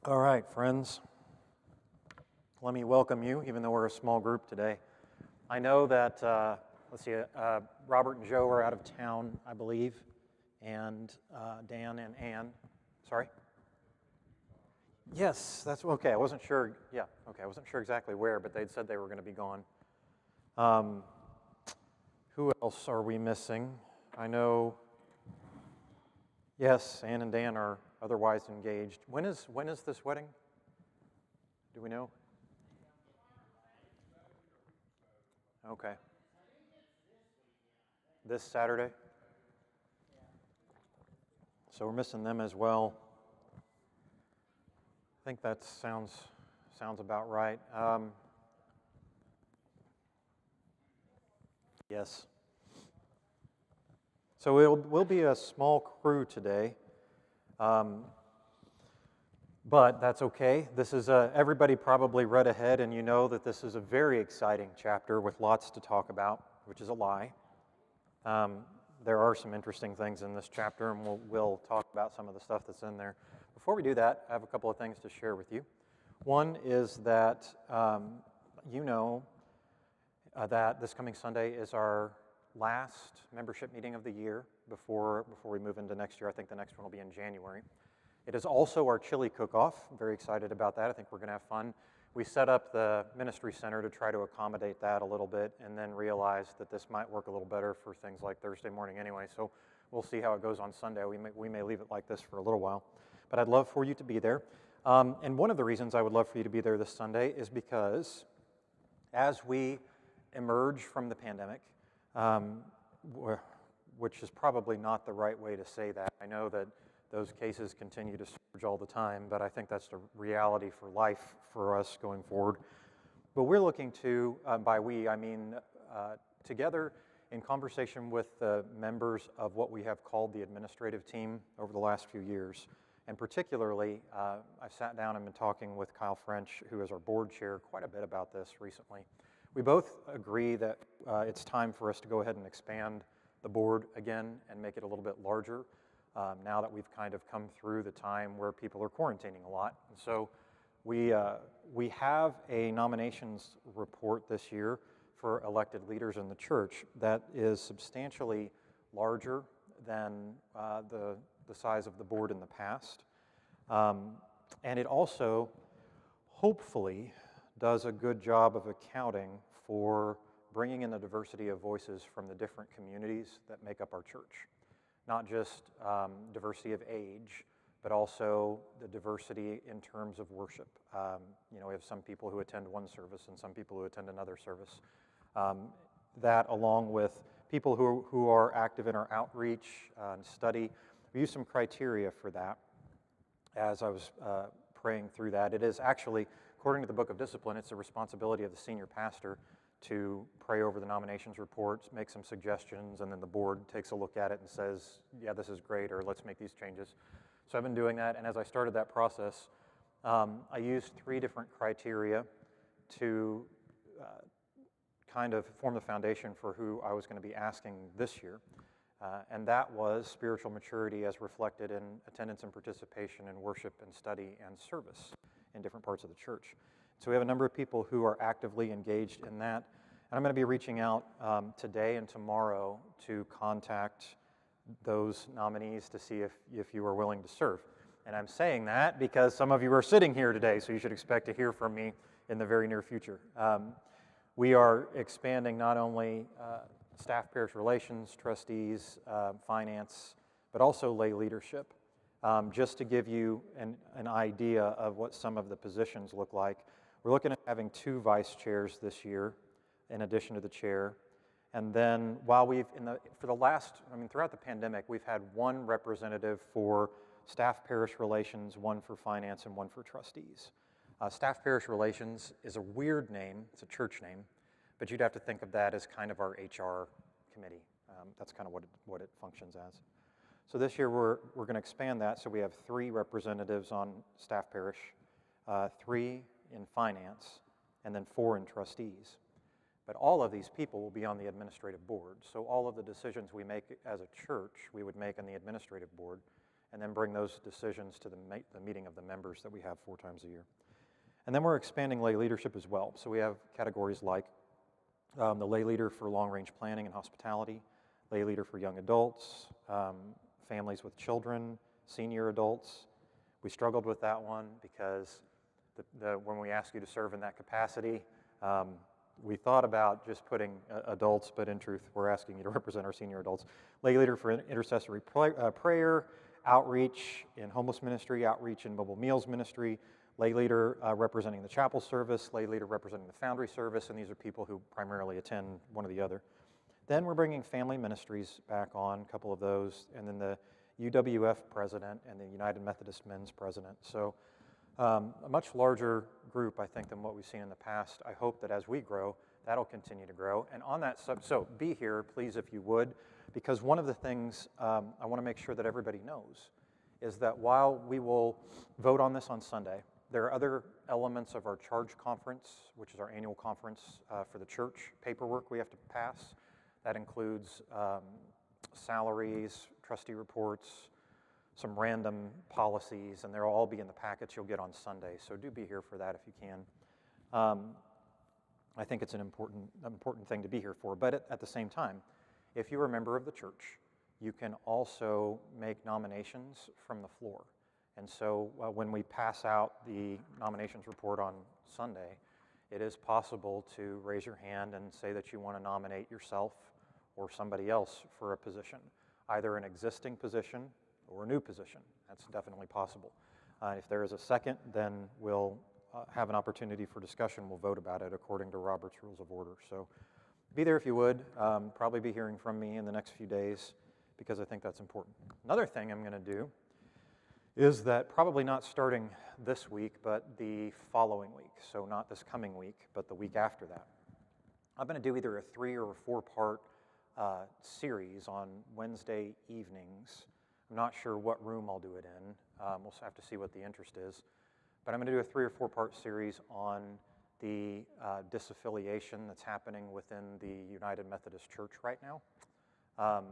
All right, friends, let me welcome you, even though we're a small group today. I know that, Robert and Joe are out of town, I believe, and Dan and Ann. Sorry? Yes, that's okay. I wasn't sure. Yeah, okay. I wasn't sure exactly where, but they'd said they were going to be gone. Who else are we missing? I know, yes, Ann and Dan are otherwise engaged. When is this wedding? Do we know? Okay. This Saturday? So we're missing them as well. I think that sounds about right. Yes. So we'll be a small crew today, but that's okay. This is everybody probably read ahead, and you know that this is a very exciting chapter with lots to talk about, which is a lie. There are some interesting things in this chapter, and we'll talk about some of the stuff that's in there. Before we do that, I have a couple of things to share with you. One is that that this coming Sunday is our last membership meeting of the year before we move into next year. I think the next one will be in January. It is also our chili cook-off. I'm very excited about that. I think we're going to have fun. We set up the ministry center to try to accommodate that a little bit, and then realized that this might work a little better for things like Thursday morning anyway. So we'll see how it goes on Sunday. We may leave it like this for a little while. But I'd love for you to be there. And one of the reasons I would love for you to be there this Sunday is because as we emerge from the pandemic, which is probably not the right way to say that. I know that those cases continue to surge all the time, but I think that's the reality for life for us going forward. But we're looking to, by we, I mean together in conversation with the members of what we have called the administrative team over the last few years. And particularly, I've sat down and been talking with Kyle French, who is our board chair, quite a bit about this recently. We both agree that it's time for us to go ahead and expand the board again and make it a little bit larger now that we've kind of come through the time where people are quarantining a lot. And so we have a nominations report this year for elected leaders in the church that is substantially larger than the size of the board in the past. And it also, hopefully, does a good job of accounting for bringing in the diversity of voices from the different communities that make up our church. Not just diversity of age, but also the diversity in terms of worship. We have some people who attend one service and some people who attend another service. That, along with people who are active in our outreach and study, we use some criteria for that. As I was praying through that, it is actually, according to the Book of Discipline, it's the responsibility of the senior pastor to pray over the nominations reports, make some suggestions, and then the board takes a look at it and says, yeah, this is great, or let's make these changes. So I've been doing that, and as I started that process, I used 3 different criteria to kind of form the foundation for who I was going to be asking this year. And that was spiritual maturity as reflected in attendance and participation in worship and study and service in different parts of the church. So we have a number of people who are actively engaged in that. And I'm going to be reaching out today and tomorrow to contact those nominees to see if you are willing to serve. And I'm saying that because some of you are sitting here today, so you should expect to hear from me in the very near future. We are expanding not only staff, parish relations, trustees, finance, but also lay leadership. Just to give you an idea of what some of the positions look like, we're looking at having 2 vice chairs this year, in addition to the chair. And then while throughout the pandemic, we've had 1 representative for staff parish relations, 1 for finance, and 1 for trustees. Staff parish relations is a weird name. It's a church name, but you'd have to think of that as kind of our HR committee. That's kind of what it functions as. So this year we're going to expand that, so we have 3 representatives on staff parish, 3 in finance, and then 4 in trustees. But all of these people will be on the administrative board, so all of the decisions we make as a church, we would make on the administrative board, and then bring those decisions to the meeting of the members that we have 4 times a year. And then we're expanding lay leadership as well. So we have categories like the lay leader for long-range planning and hospitality, lay leader for young adults, families with children, senior adults. We struggled with that one because when we ask you to serve in that capacity, we thought about just putting adults, but in truth, we're asking you to represent our senior adults. Lay leader for intercessory prayer, outreach in homeless ministry, outreach in mobile meals ministry, lay leader representing the chapel service, lay leader representing the foundry service, and these are people who primarily attend one or the other. Then we're bringing family ministries back on, a couple of those, and then the UWF president and the United Methodist Men's president. So a much larger group, I think, than what we've seen in the past. I hope that as we grow, that'll continue to grow. And on that so be here, please, if you would, because one of the things I want to make sure that everybody knows is that while we will vote on this on Sunday, there are other elements of our charge conference, which is our annual conference for the church paperwork we have to pass. That includes salaries, trustee reports, some random policies, and they'll all be in the packets you'll get on Sunday. So do be here for that if you can. I think it's an important thing to be here for. But at the same time, if you're a member of the church, you can also make nominations from the floor. And so when we pass out the nominations report on Sunday, it is possible to raise your hand and say that you want to nominate yourself or somebody else for a position, either an existing position or a new position. That's definitely possible. If there is a second, then we'll have an opportunity for discussion. We'll vote about it according to Robert's Rules of Order. So be there if you would. Probably be hearing from me in the next few days because I think that's important. Another thing I'm going to do is that probably not starting this week, but the following week. So not this coming week, but the week after that. I'm going to do either a 3 or a 4-part series on Wednesday evenings. I'm not sure what room I'll do it in. We'll have to see what the interest is. But I'm going to do a 3 or 4-part series on the disaffiliation that's happening within the United Methodist Church right now.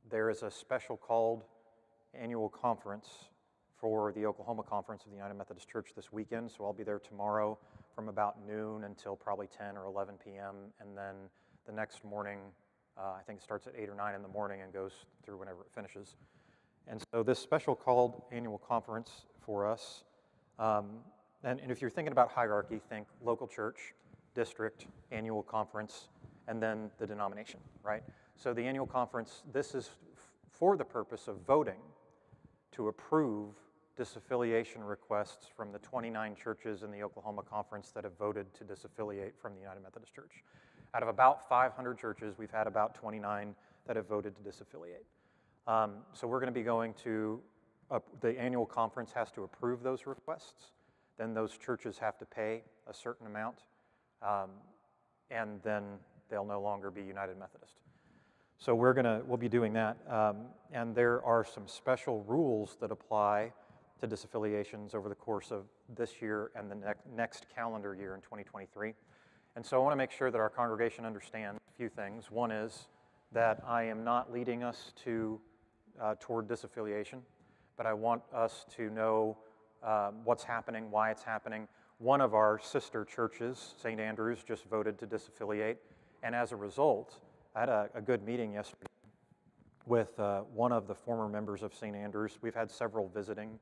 There is a special called annual conference for the Oklahoma Conference of the United Methodist Church this weekend, so I'll be there tomorrow from about noon until probably 10 or 11 p.m., and then the next morning, I think it starts at 8 or 9 in the morning and goes through whenever it finishes. And so this special called annual conference for us, and if you're thinking about hierarchy, think local church, district, annual conference, and then the denomination, right? So the annual conference, this is for the purpose of voting to approve disaffiliation requests from the 29 churches in the Oklahoma Conference that have voted to disaffiliate from the United Methodist Church. Out of about 500 churches, we've had about 29 that have voted to disaffiliate. So we're going to be going to, the annual conference has to approve those requests. Then those churches have to pay a certain amount, and then they'll no longer be United Methodist. So we'll be doing that, and there are some special rules that apply to disaffiliations over the course of this year and the next calendar year in 2023. And so I want to make sure that our congregation understands a few things. One is that I am not leading us toward disaffiliation, but I want us to know what's happening, why it's happening. One of our sister churches, St. Andrews, just voted to disaffiliate, and as a result, I had a good meeting yesterday with one of the former members of St. Andrews. We've had several visiting.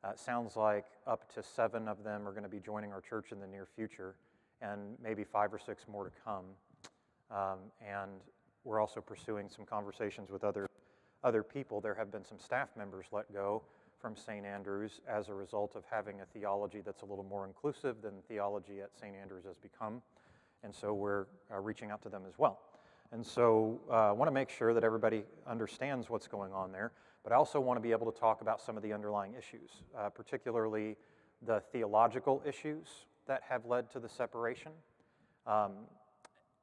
It sounds like up to 7 of them are going to be joining our church in the near future, and maybe 5 or 6 more to come. And we're also pursuing some conversations with other people. There have been some staff members let go from St. Andrews as a result of having a theology that's a little more inclusive than theology at St. Andrews has become. And so we're reaching out to them as well. And so I want to make sure that everybody understands what's going on there, but I also want to be able to talk about some of the underlying issues, particularly the theological issues that have led to the separation,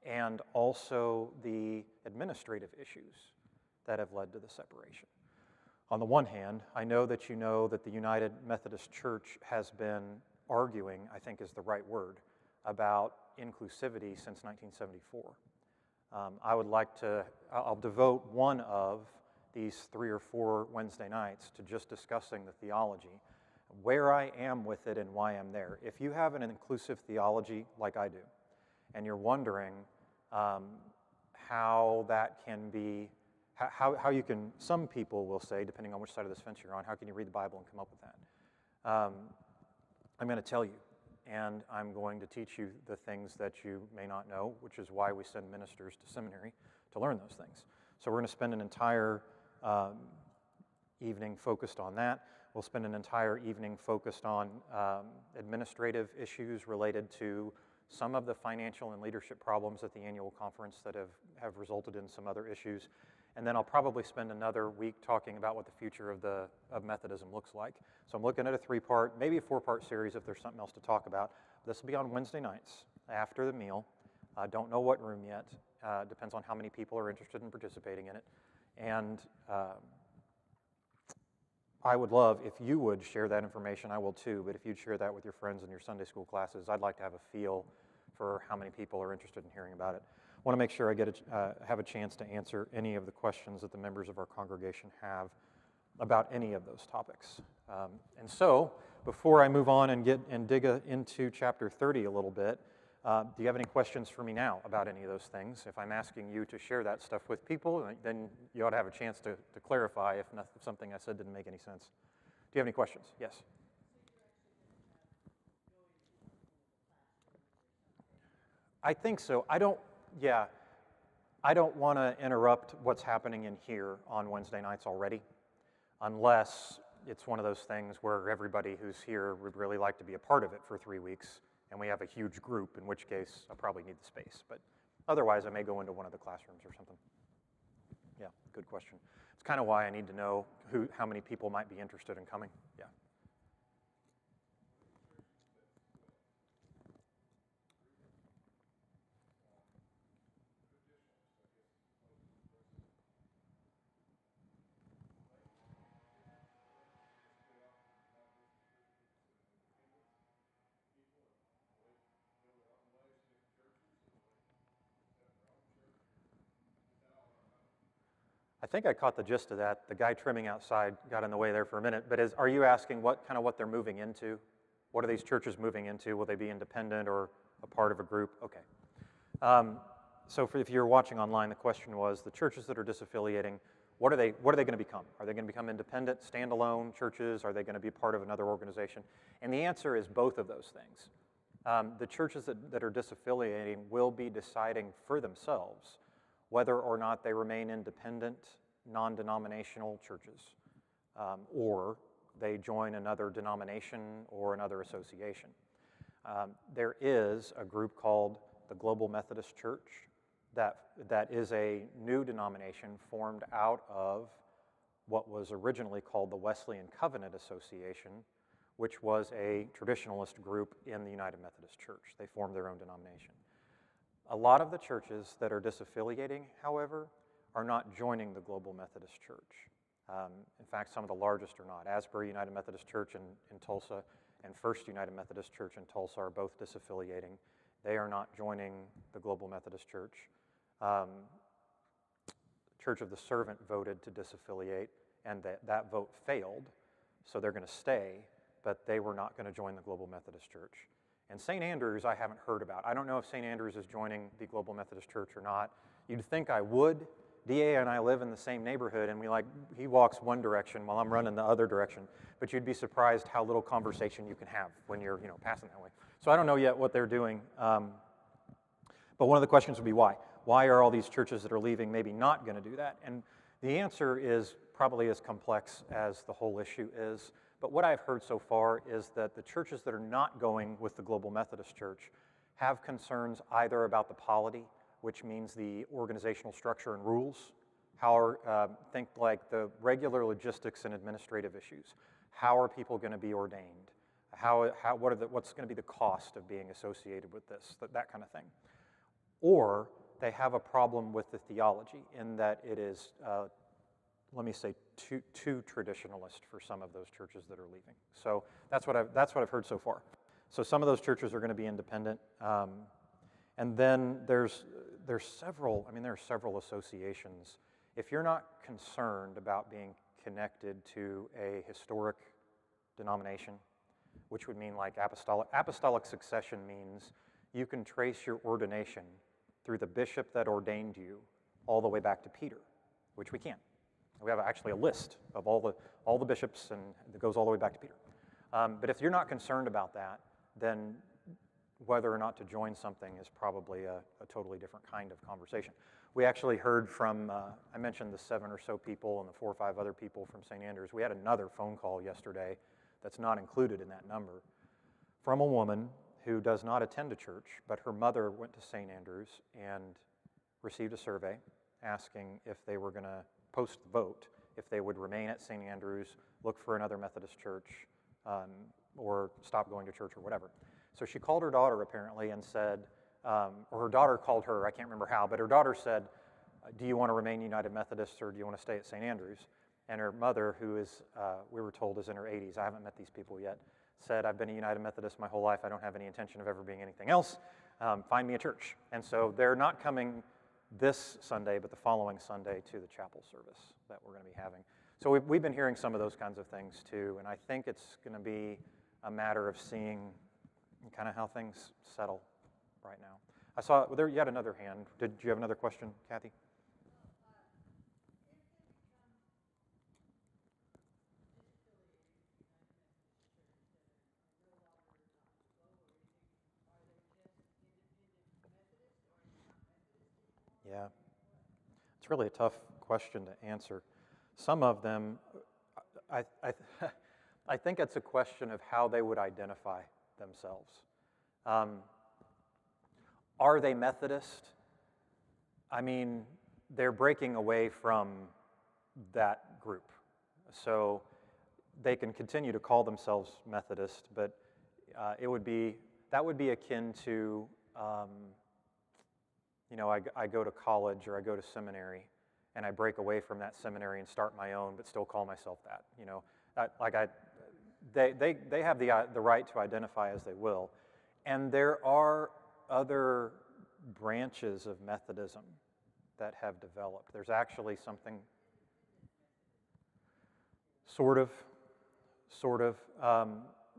and also the administrative issues that have led to the separation. On the one hand, I know that you know that the United Methodist Church has been arguing, I think is the right word, about inclusivity since 1974. I'll devote one of these 3 or 4 Wednesday nights to just discussing the theology, where I am with it and why I'm there. If you have an inclusive theology like I do, and you're wondering how that can be, how you can, some people will say, depending on which side of this fence you're on, how can you read the Bible and come up with that? I'm going to tell you, and I'm going to teach you the things that you may not know, which is why we send ministers to seminary to learn those things. So we're going to spend an entire evening focused on that. We'll spend an entire evening focused on administrative issues related to some of the financial and leadership problems at the annual conference that have resulted in some other issues. And then I'll probably spend another week talking about what the future of Methodism looks like. So I'm looking at a 3-part, maybe a 4-part series if there's something else to talk about. This will be on Wednesday nights after the meal. Don't know what room yet. Depends on how many people are interested in participating in it. And I would love if you would share that information. I will too, but if you'd share that with your friends in your Sunday school classes, I'd like to have a feel for how many people are interested in hearing about it. I want to make sure I have a chance to answer any of the questions that the members of our congregation have about any of those topics. And so, before I move on and dig into chapter 30 a little bit, do you have any questions for me now about any of those things? If I'm asking you to share that stuff with people, then you ought to have a chance to clarify if something I said didn't make any sense. Do you have any questions? Yes. I think so. I don't want to interrupt what's happening in here on Wednesday nights already, unless it's one of those things where everybody who's here would really like to be a part of it for 3 weeks, and we have a huge group, in which case I'll probably need the space. But otherwise, I may go into one of the classrooms or something. Yeah, good question. It's kind of why I need to know how many people might be interested in coming. Yeah. I think I caught the gist of that. The guy trimming outside got in the way there for a minute. But are you asking what they're moving into? What are these churches moving into? Will they be independent or a part of a group? Okay. So if you're watching online, the question was the churches that are disaffiliating. What are they going to become? Are they going to become independent, standalone churches? Are they going to be part of another organization? And the answer is both of those things. The churches that are disaffiliating will be deciding for themselves whether or not they remain independent, non-denominational churches, or they join another denomination or another association. There is a group called the Global Methodist Church that is a new denomination formed out of what was originally called the Wesleyan Covenant Association, which was a traditionalist group in the United Methodist Church. They formed their own denomination. A lot of the churches that are disaffiliating, however, are not joining the Global Methodist Church. In fact, some of the largest are not. Asbury United Methodist Church in Tulsa and First United Methodist Church in Tulsa are both disaffiliating. They are not joining the Global Methodist Church. Church of the Servant voted to disaffiliate, and that vote failed, so they're going to stay, but they were not going to join the Global Methodist Church. And St. Andrews, I haven't heard about. I don't know if St. Andrews is joining the Global Methodist Church or not. You'd think I would. D.A. and I live in the same neighborhood, and he walks one direction while I'm running the other direction. But you'd be surprised how little conversation you can have when you're passing that way. So I don't know yet what they're doing. But one of the questions would be why? Why are all these churches that are leaving maybe not going to do that? And the answer is probably as complex as the whole issue is. But what I've heard so far is that the churches that are not going with the Global Methodist Church have concerns either about the polity, which means the organizational structure and rules, think like the regular logistics and administrative issues. How are people going to be ordained? What's going to be the cost of being associated with this? That kind of thing. Or they have a problem with the theology in that it is, let me say, too traditionalist for some of those churches that are leaving. So that's what I've heard so far. So some of those churches are going to be independent, and then there are several associations If you're not concerned about being connected to a historic denomination, which would mean like apostolic succession means you can trace your ordination through the bishop that ordained you all the way back to Peter, which we can't. We have actually a list of all the bishops, and it goes all the way back to Peter. But if you're not concerned about that, then whether or not to join something is probably a totally different kind of conversation. We actually heard from, I mentioned the 7 or so people and the 4 or 5 other people from St. Andrews. We had another phone call yesterday that's not included in that number from a woman who does not attend a church, but her mother went to St. Andrews and received a survey asking if they were going to post the vote, if they would remain at St. Andrews, look for another Methodist church, or stop going to church or whatever. So she called her daughter apparently and said, or her daughter called her, I can't remember how, but her daughter said, do you want to remain United Methodist or do you want to stay at St. Andrews? And her mother, who is, we were told, is in her 80s, I haven't met these people yet, said, I've been a United Methodist my whole life, I don't have any intention of ever being anything else, find me a church. And so they're not coming this Sunday, but the following Sunday to the chapel service that we're going to be having. So we've been hearing some of those kinds of things too, and I think it's going to be a matter of seeing kind of how things settle right now. I saw, well, there you had another hand. Did you have another question, Kathy? Yeah, it's really a tough question to answer. Some of them, I think it's a question of how they would identify themselves. Are they Methodist? I mean, they're breaking away from that group. So they can continue to call themselves Methodist, but that would be akin to, you know, I go to college or I go to seminary and I break away from that seminary and start my own, but still call myself that. You know, they have the right to identify as they will. And there are other branches of Methodism that have developed. There's actually something, sort of.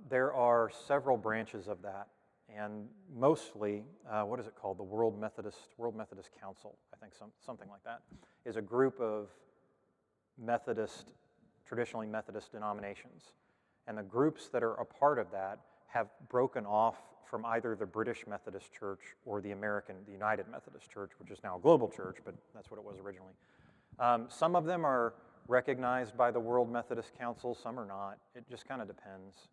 There are several branches of that, and mostly, what is it called? The World Methodist Council, I think, something like that, is a group of traditionally Methodist denominations. And the groups that are a part of that have broken off from either the British Methodist Church or the United Methodist Church, which is now a global church, but that's what it was originally. Some of them are recognized by the World Methodist Council, some are not. It just kind of depends.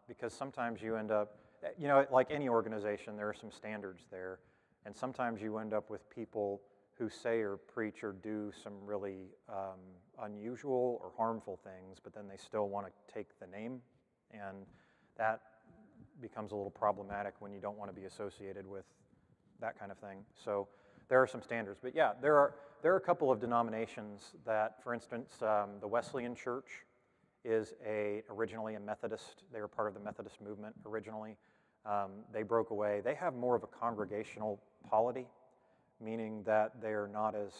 Because sometimes you end up, you know, like any organization, there are some standards there. And sometimes you end up with people who say or preach or do some really unusual or harmful things, but then they still want to take the name. And that becomes a little problematic when you don't want to be associated with that kind of thing. So there are some standards. But yeah, there are a couple of denominations that, for instance, the Wesleyan Church is originally a Methodist. They were part of the Methodist movement originally. They broke away. They have more of a congregational polity, meaning that they are not as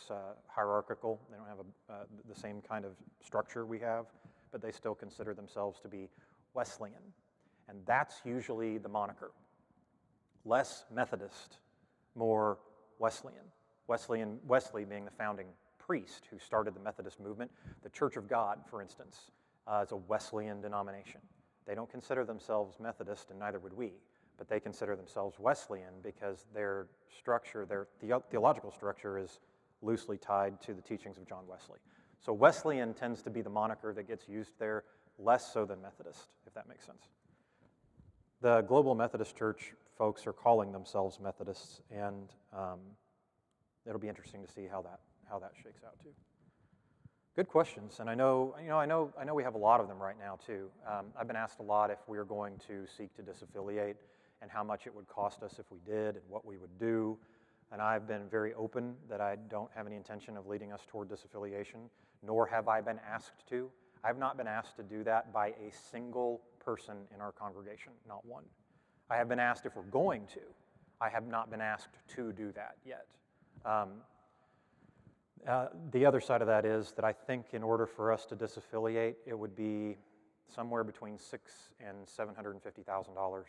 hierarchical. They don't have the same kind of structure we have, but they still consider themselves to be Wesleyan. And that's usually the moniker. Less Methodist, more Wesleyan. Wesley being the founding priest who started the Methodist movement. The Church of God, for instance, is a Wesleyan denomination. They don't consider themselves Methodist, and neither would we, but they consider themselves Wesleyan because their structure, their theological structure is loosely tied to the teachings of John Wesley. So Wesleyan tends to be the moniker that gets used there, less so than Methodist, if that makes sense. The Global Methodist Church folks are calling themselves Methodists, and it'll be interesting to see how that shakes out too. Good questions, and I know we have a lot of them right now too. I've been asked a lot if we're going to seek to disaffiliate, and how much it would cost us if we did, and what we would do. And I've been very open that I don't have any intention of leading us toward disaffiliation, nor have I been asked to. I've not been asked to do that by a single person in our congregation, not one. I have been asked if we're going to. I have not been asked to do that yet. The other side of that is that I think in order for us to disaffiliate, it would be somewhere between $600,000 and $750,000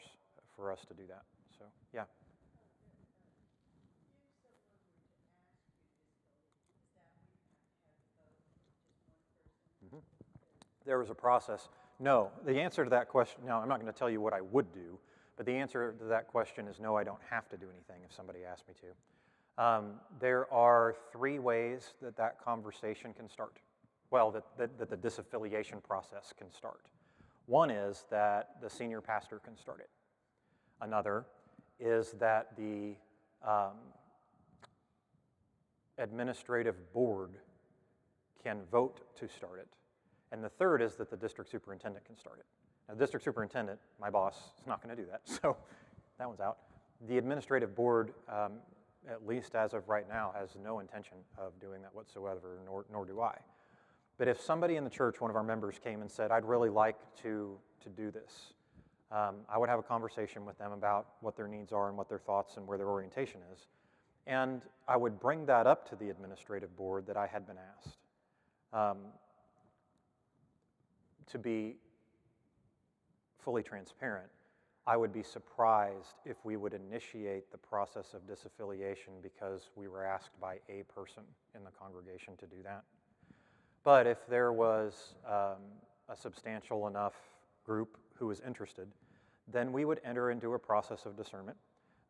for us to do that. So, yeah. There was a process. No, the answer to that question, no, I'm not going to tell you what I would do, but the answer to that question is no, I don't have to do anything if somebody asks me to. There are 3 ways that that conversation can start. Well, that the disaffiliation process can start. One is that the senior pastor can start it. Another is that the administrative board can vote to start it. And the third is that the district superintendent can start it. Now, the district superintendent, my boss, is not going to do that, so that one's out. The administrative board, at least as of right now, has no intention of doing that whatsoever, nor do I. But if somebody in the church, one of our members, came and said, I'd really like to do this, I would have a conversation with them about what their needs are and what their thoughts and where their orientation is. And I would bring that up to the administrative board that I had been asked. To be fully transparent, I would be surprised if we would initiate the process of disaffiliation because we were asked by a person in the congregation to do that. But if there was a substantial enough group who was interested, then we would enter into a process of discernment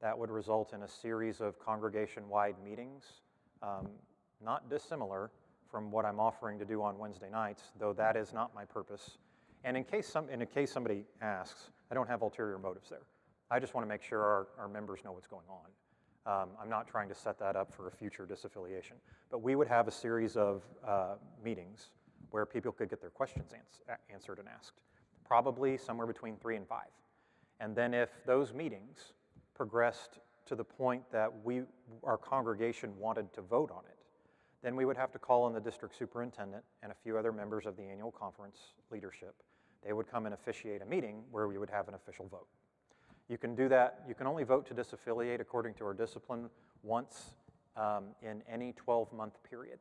that would result in a series of congregation-wide meetings, not dissimilar from what I'm offering to do on Wednesday nights, though that is not my purpose. And in case somebody asks, I don't have ulterior motives there. I just want to make sure our members know what's going on. I'm not trying to set that up for a future disaffiliation. But we would have a series of meetings where people could get their questions answered and asked, probably somewhere between 3 and 5. And then if those meetings progressed to the point that our congregation wanted to vote on it, then we would have to call in the district superintendent and a few other members of the annual conference leadership. They would come and officiate a meeting where we would have an official vote. You can do that. You can only vote to disaffiliate according to our discipline once in any 12-month period.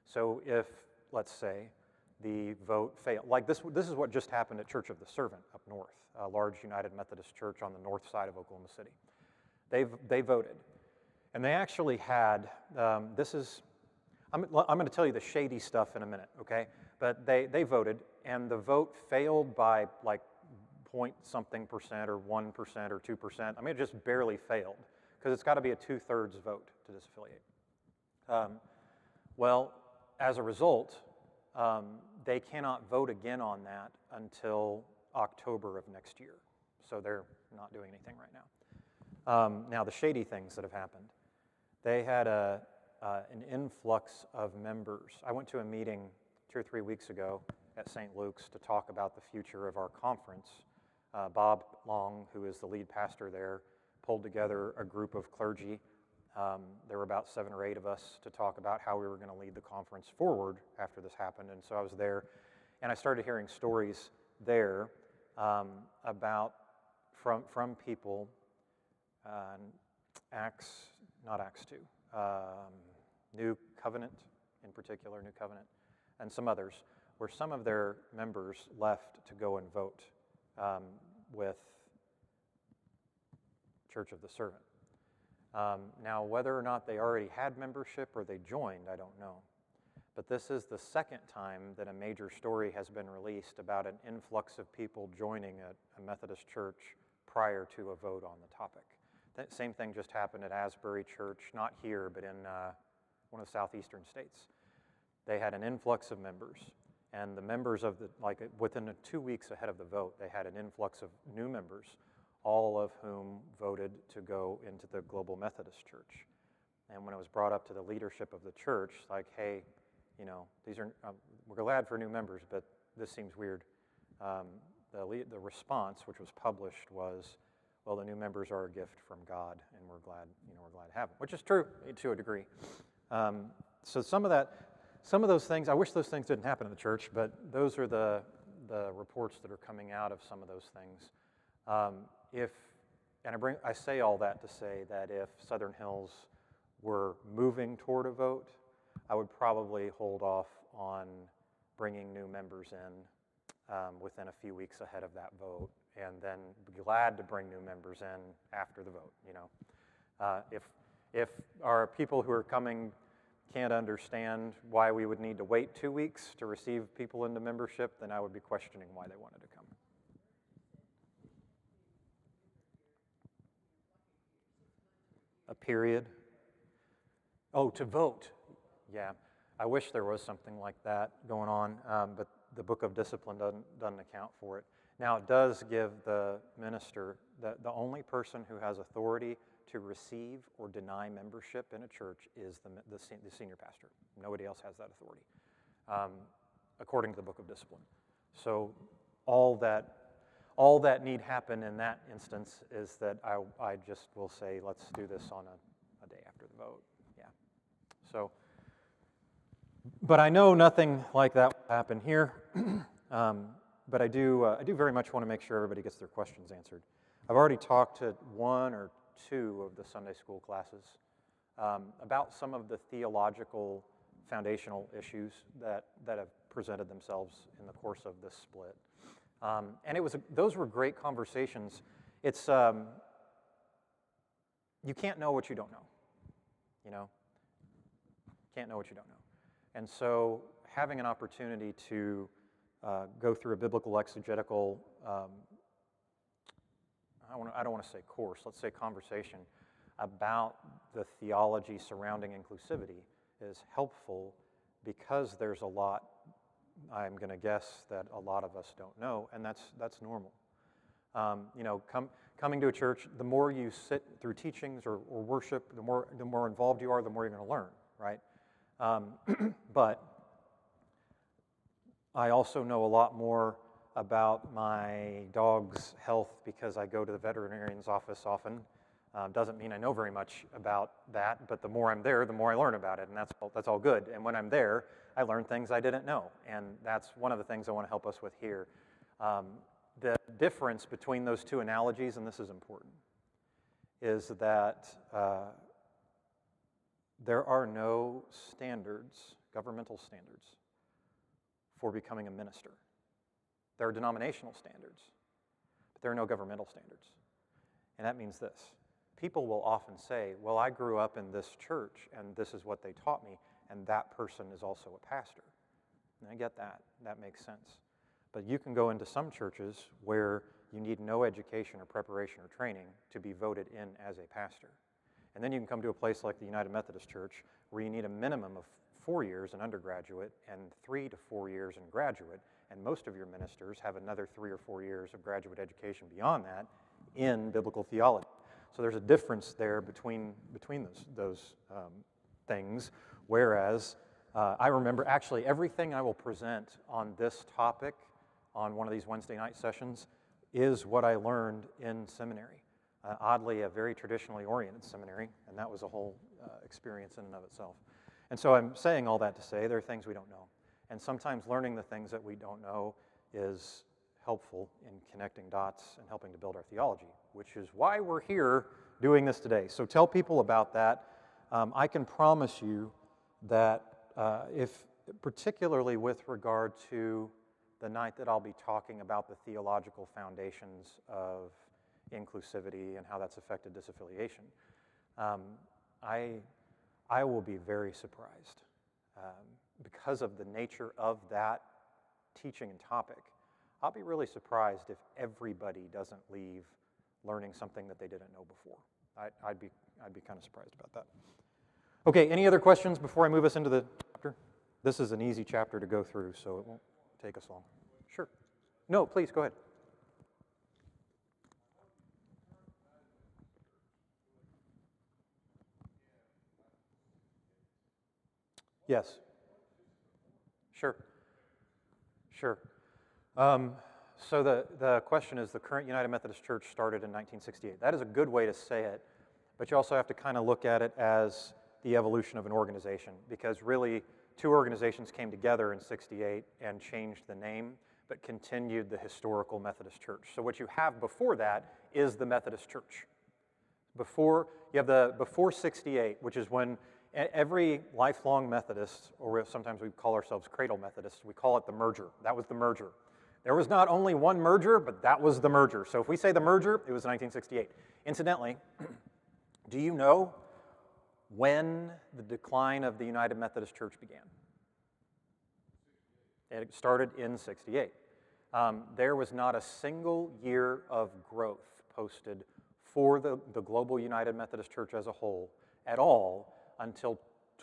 So if, let's say, the vote failed, like this is what just happened at Church of the Servant up north, a large United Methodist church on the north side of Oklahoma City. They voted, and they actually had, I'm going to tell you the shady stuff in a minute, okay? But they voted, and the vote failed by like point-something% or 1% or 2%. I mean, it just barely failed, because it's got to be a 2/3 vote to disaffiliate. Well, as a result, they cannot vote again on that until October of next year. So they're not doing anything right now. Now, the shady things that have happened. They had an influx of members. I went to a meeting 2 or 3 weeks ago at St. Luke's to talk about the future of our conference. Bob Long, who is the lead pastor there, pulled together a group of clergy. There were about 7 or 8 of us to talk about how we were going to lead the conference forward after this happened. And so I was there, and I started hearing stories there about from people, not Acts 2, New Covenant in particular, New Covenant, and some others, where some of their members left to go and vote with Church of the Servant. Now, whether or not they already had membership or they joined, I don't know. But this is the second time that a major story has been released about an influx of people joining a Methodist church prior to a vote on the topic. That same thing just happened at Asbury Church, not here, but in one of the southeastern states. They had an influx of members, and the members of within 2 weeks ahead of the vote, they had an influx of new members, all of whom voted to go into the Global Methodist Church. And when it was brought up to the leadership of the church, like, hey, these are, we're glad for new members, but this seems weird. The response, which was published, was, well, the new members are a gift from God, and we're glad to have them, which is true to a degree. So some of those things, I wish those things didn't happen in the church, but those are the reports that are coming out of some of those things. I say all that to say that if Southern Hills were moving toward a vote, I would probably hold off on bringing new members in within a few weeks ahead of that vote, and then be glad to bring new members in after the vote. If our people who are coming can't understand why we would need to wait 2 weeks to receive people into membership, then I would be questioning why they wanted to come. A period? Oh, to vote. Yeah, I wish there was something like that going on, but the Book of Discipline doesn't account for it. Now, it does give the minister, the only person who has authority to receive or deny membership in a church is the senior pastor. Nobody else has that authority, according to the Book of Discipline. So all that need happen in that instance is that I just will say, let's do this on a day after the vote. Yeah. So, but I know nothing like that will happen here. But I do very much want to make sure everybody gets their questions answered. I've already talked to one or two of the Sunday school classes about some of the theological foundational issues that have presented themselves in the course of this split. And those were great conversations. It's you can't know what you don't know, Can't know what you don't know. And so having an opportunity to go through a biblical exegetical, I don't want to say course, let's say conversation about the theology surrounding inclusivity is helpful because there's a lot, I'm going to guess, that a lot of us don't know, and that's normal. Coming to a church, the more you sit through teachings or worship, the more involved you are, the more you're going to learn, right? But I also know a lot more about my dog's health because I go to the veterinarian's office often. Doesn't mean I know very much about that, but the more I'm there, the more I learn about it, and that's all good. And when I'm there, I learn things I didn't know, and that's one of the things I want to help us with here. The difference between those two analogies, and this is important, is that there are no standards, governmental standards, for becoming a minister. There are denominational standards, but there are no governmental standards. And that means this. People will often say, well, I grew up in this church, and this is what they taught me, and that person is also a pastor. And I get that. That makes sense. But you can go into some churches where you need no education or preparation or training to be voted in as a pastor. And then you can come to a place like the United Methodist Church where you need a minimum of 4 years in undergraduate and 3 to 4 years in graduate, and most of your ministers have another 3 or 4 years of graduate education beyond that in biblical theology. So there's a difference there between those things, whereas I remember actually everything I will present on this topic on one of these Wednesday night sessions is what I learned in seminary. Oddly, a very traditionally oriented seminary, and that was a whole experience in and of itself. And so I'm saying all that to say there are things we don't know. And sometimes learning the things that we don't know is helpful in connecting dots and helping to build our theology, which is why we're here doing this today. So tell people about that. I can promise you that particularly with regard to the night that I'll be talking about the theological foundations of inclusivity and how that's affected disaffiliation, I will be very surprised because of the nature of that teaching and topic. I'll be really surprised if everybody doesn't leave learning something that they didn't know before. I'd be kind of surprised about that. Okay, any other questions before I move us into the chapter? This is an easy chapter to go through, so it won't take us long. Sure. No, please, go ahead. Yes. Sure. Sure. So the question is, the current United Methodist Church started in 1968. That is a good way to say it, but you also have to kind of look at it as the evolution of an organization, because really 2 organizations came together in 68 and changed the name, but continued the historical Methodist Church. So what you have before that is the Methodist Church. You have before 68, which is when Every lifelong Methodist, or sometimes we call ourselves Cradle Methodists, we call it the merger. That was the merger. There was not only one merger, but that was the merger. So if we say the merger, it was 1968. Incidentally, do you know when the decline of the United Methodist Church began? It started in 68. There was not a single year of growth posted for the global United Methodist Church as a whole at all until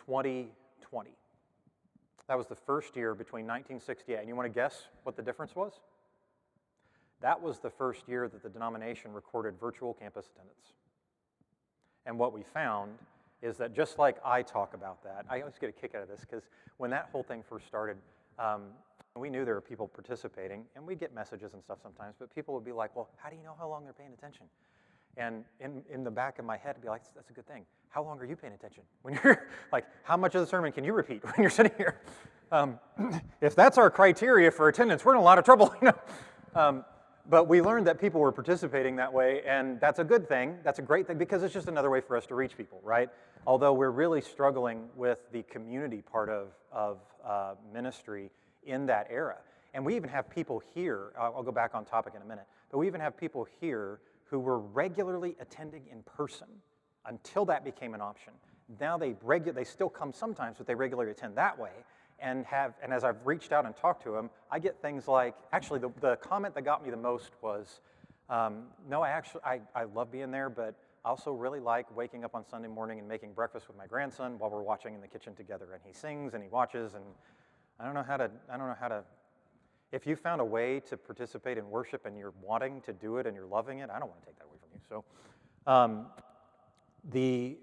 2020. That was the first year between 1968. And you want to guess what the difference was? That was the first year that the denomination recorded virtual campus attendance. And what we found is that just like I talk about that, I always get a kick out of this because when that whole thing first started, we knew there were people participating, and we'd get messages and stuff sometimes, but people would be like, well, how do you know how long they're paying attention? And in the back of my head, I'd be like, that's a good thing. How long are you paying attention? When you're like, how much of the sermon can you repeat when you're sitting here? If that's our criteria for attendance, we're in a lot of trouble. But we learned that people were participating that way, and that's a good thing. That's a great thing because it's just another way for us to reach people, right? Although we're really struggling with the community part of ministry in that era. And we even have people here, I'll go back on topic in a minute, but we even have people here who were regularly attending in person until that became an option. Now they still come sometimes, but they regularly attend that way. And as I've reached out and talked to them, I get things like, actually the comment that got me the most was, no, I love being there, but I also really like waking up on Sunday morning and making breakfast with my grandson while we're watching in the kitchen together. And he sings and he watches, and I don't know how to, if you found a way to participate in worship and you're wanting to do it and you're loving it, I don't want to take that away from you. So the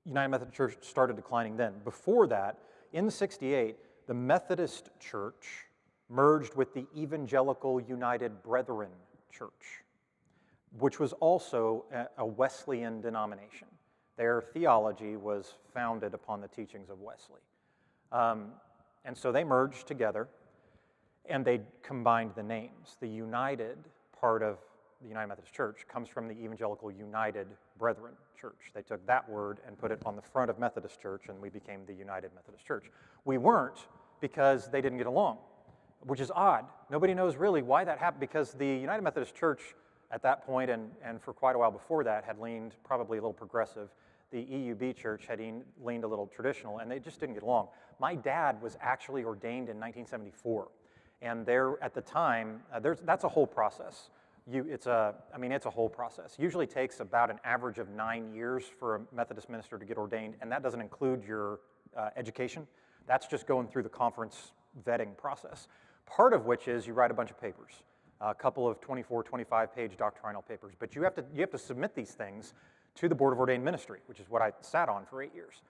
United Methodist Church started declining then. Before that, in 68, the Methodist Church merged with the Evangelical United Brethren Church, which was also a Wesleyan denomination. Their theology was founded upon the teachings of Wesley. And so they merged together, and they combined the names. The United part of the United Methodist Church comes from the Evangelical United Brethren Church. They took that word and put it on the front of Methodist Church, and we became the United Methodist Church. We weren't because they didn't get along, which is odd. Nobody knows really why that happened, because the United Methodist Church at that point and for quite a while before that had leaned probably a little progressive. The EUB Church had leaned a little traditional, and they just didn't get along. My dad was actually ordained in 1974, and there at the time, that's a whole process. It's a whole process. Usually takes about an average of 9 years for a Methodist minister to get ordained, and that doesn't include your education. That's just going through the conference vetting process, part of which is you write a bunch of papers, a couple of 24, 25-page doctrinal papers, but you have to submit these things to the Board of Ordained Ministry, which is what I sat on for 8 years.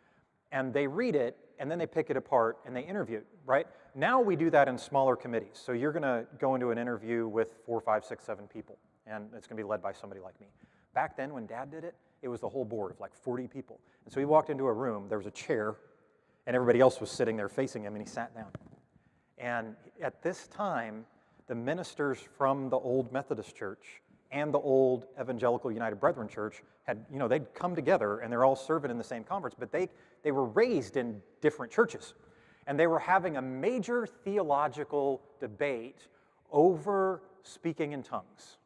And they read it, and then they pick it apart, and they interview it, right? Now we do that in smaller committees. So you're going to go into an interview with 4, 5, 6, 7 people, and it's going to be led by somebody like me. Back then, when Dad did it, it was the whole board of like 40 people. And so he walked into a room, there was a chair, and everybody else was sitting there facing him, and he sat down. And at this time, the ministers from the old Methodist Church and the old Evangelical United Brethren Church had, they'd come together, and they're all serving in the same conference, but they were raised in different churches. And they were having a major theological debate over speaking in tongues,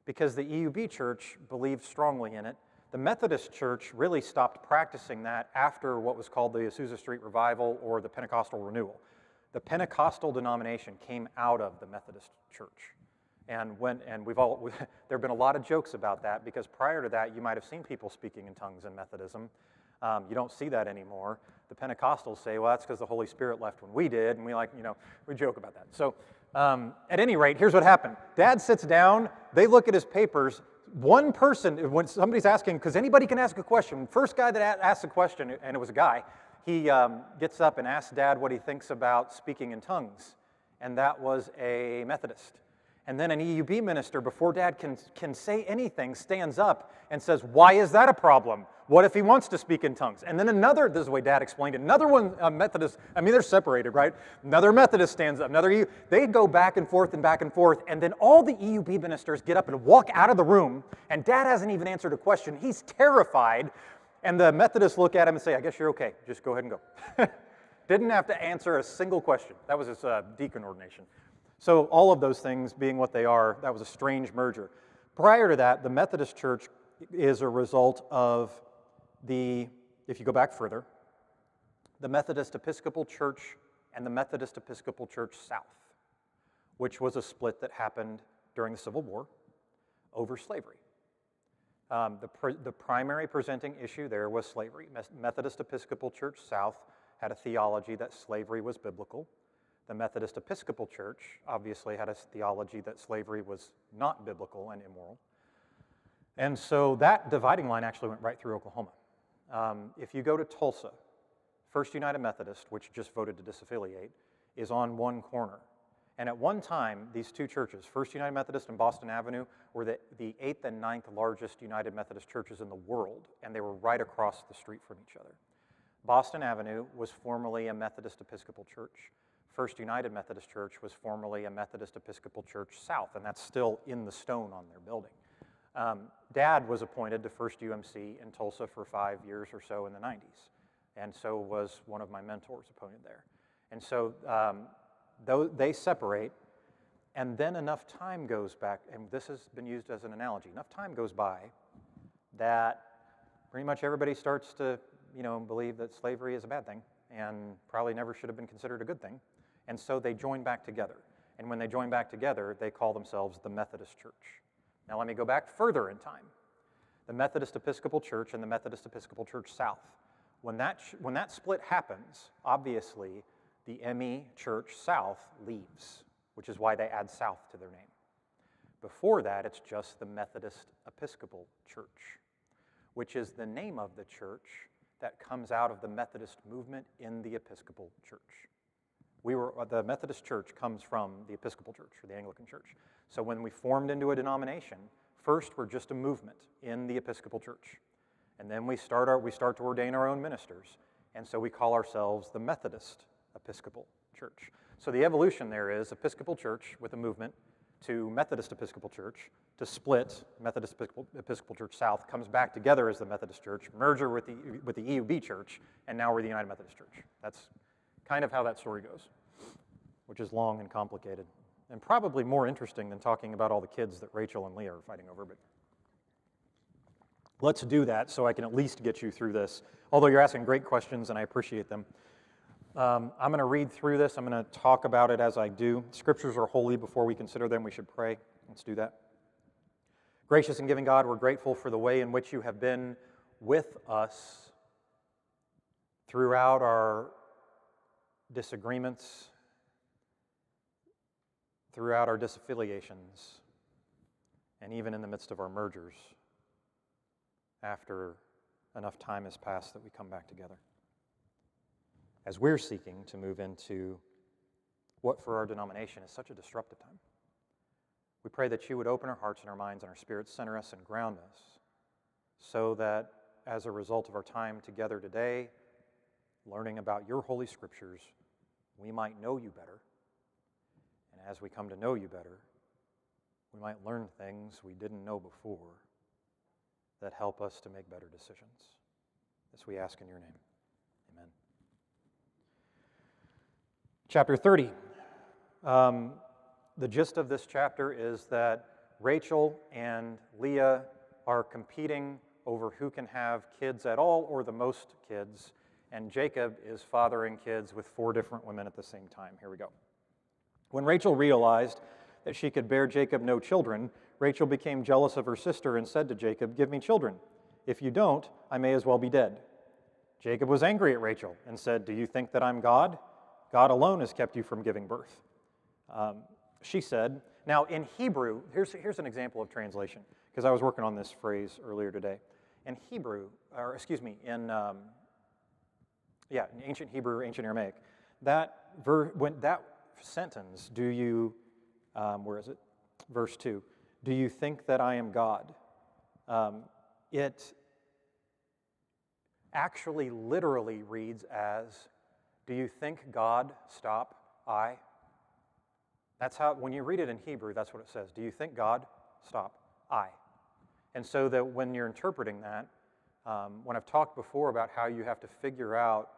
because the EUB Church believed strongly in it. The Methodist Church really stopped practicing that after what was called the Azusa Street Revival or the Pentecostal Renewal. The Pentecostal denomination came out of the Methodist Church. And there have been a lot of jokes about that, because prior to that, you might have seen people speaking in tongues in Methodism. You don't see that anymore. The Pentecostals say, well, that's because the Holy Spirit left when we did, and we joke about that. So at any rate, here's what happened. Dad sits down, they look at his papers. One person, when somebody's asking, because anybody can ask a question, first guy that asked a question, and it was a guy, he gets up and asks Dad what he thinks about speaking in tongues, and that was a Methodist. And then an EUB minister, before Dad can say anything, stands up and says, why is that a problem? What if he wants to speak in tongues? And then this is the way Dad explained it, another one, Methodist, they're separated, right? Another Methodist stands up, they go back and forth, and then all the EUB ministers get up and walk out of the room, and Dad hasn't even answered a question. He's terrified, And the Methodists look at him and say, I guess you're okay. Just go ahead and go. Didn't have to answer a single question. That was his deacon ordination. So all of those things being what they are, that was a strange merger. Prior to that, the Methodist Church is a result of if you go back further, the Methodist Episcopal Church and the Methodist Episcopal Church South, which was a split that happened during the Civil War over slavery. The primary presenting issue there was slavery. Methodist Episcopal Church South had a theology that slavery was biblical. The Methodist Episcopal Church obviously had a theology that slavery was not biblical and immoral. And so that dividing line actually went right through Oklahoma. If you go to Tulsa, First United Methodist, which just voted to disaffiliate, is on one corner. And at one time, these two churches, First United Methodist and Boston Avenue, were the 8th and 9th largest United Methodist churches in the world, and they were right across the street from each other. Boston Avenue was formerly a Methodist Episcopal Church. First United Methodist Church was formerly a Methodist Episcopal Church South, and that's still in the stone on their building. Dad was appointed to First UMC in Tulsa for 5 years or so in the 90s, and so was one of my mentors appointed there. And so they separate, and then enough time goes back, and this has been used as an analogy, enough time goes by that pretty much everybody starts to believe that slavery is a bad thing and probably never should have been considered a good thing. And so they join back together. And when they join back together, they call themselves the Methodist Church. Now let me go back further in time. The Methodist Episcopal Church and the Methodist Episcopal Church South. When that split happens, obviously the ME Church South leaves, which is why they add South to their name. Before that, it's just the Methodist Episcopal Church, which is the name of the church that comes out of the Methodist movement in the Episcopal Church. The Methodist Church comes from the Episcopal Church, or the Anglican Church. So when we formed into a denomination, first we're just a movement in the Episcopal Church. And then we start to ordain our own ministers. And so we call ourselves the Methodist Episcopal Church. So the evolution there is Episcopal Church with a movement to Methodist Episcopal Church, to split, Methodist Episcopal Church South comes back together as the Methodist Church, merger with the EUB Church, and now we're the United Methodist Church. That's kind of how that story goes, which is long and complicated, and probably more interesting than talking about all the kids that Rachel and Leah are fighting over, but let's do that so I can at least get you through this, although you're asking great questions and I appreciate them. I'm going to read through this. I'm going to talk about it as I do. Scriptures are holy. Before we consider them, we should pray. Let's do that. Gracious and giving God, we're grateful for the way in which you have been with us throughout our disagreements, throughout our disaffiliations, and even in the midst of our mergers, after enough time has passed that we come back together. As we're seeking to move into what for our denomination is such a disruptive time, we pray that you would open our hearts and our minds and our spirits, center us and ground us, so that as a result of our time together today, learning about your holy scriptures, we might know you better. And as we come to know you better, we might learn things we didn't know before that help us to make better decisions. This we ask in your name. Amen. Chapter 30. The gist of this chapter is that Rachel and Leah are competing over who can have kids at all or the most kids, and Jacob is fathering kids with 4 different women at the same time. Here we go. When Rachel realized that she could bear Jacob no children, Rachel became jealous of her sister and said to Jacob, "Give me children. If you don't, I may as well be dead." Jacob was angry at Rachel and said, "Do you think that I'm God? God alone has kept you from giving birth." She said, now in Hebrew, here's an example of translation, because I was working on this phrase earlier today. In Hebrew, or excuse me, in ancient Hebrew, ancient Aramaic, when that sentence, do you, where is it? Verse 2, do you think that I am God? It actually literally reads as, do you think God, stop, I? That's how, when you read it in Hebrew, that's what it says. Do you think God, stop, I? And so that when you're interpreting that, When I've talked before about how you have to figure out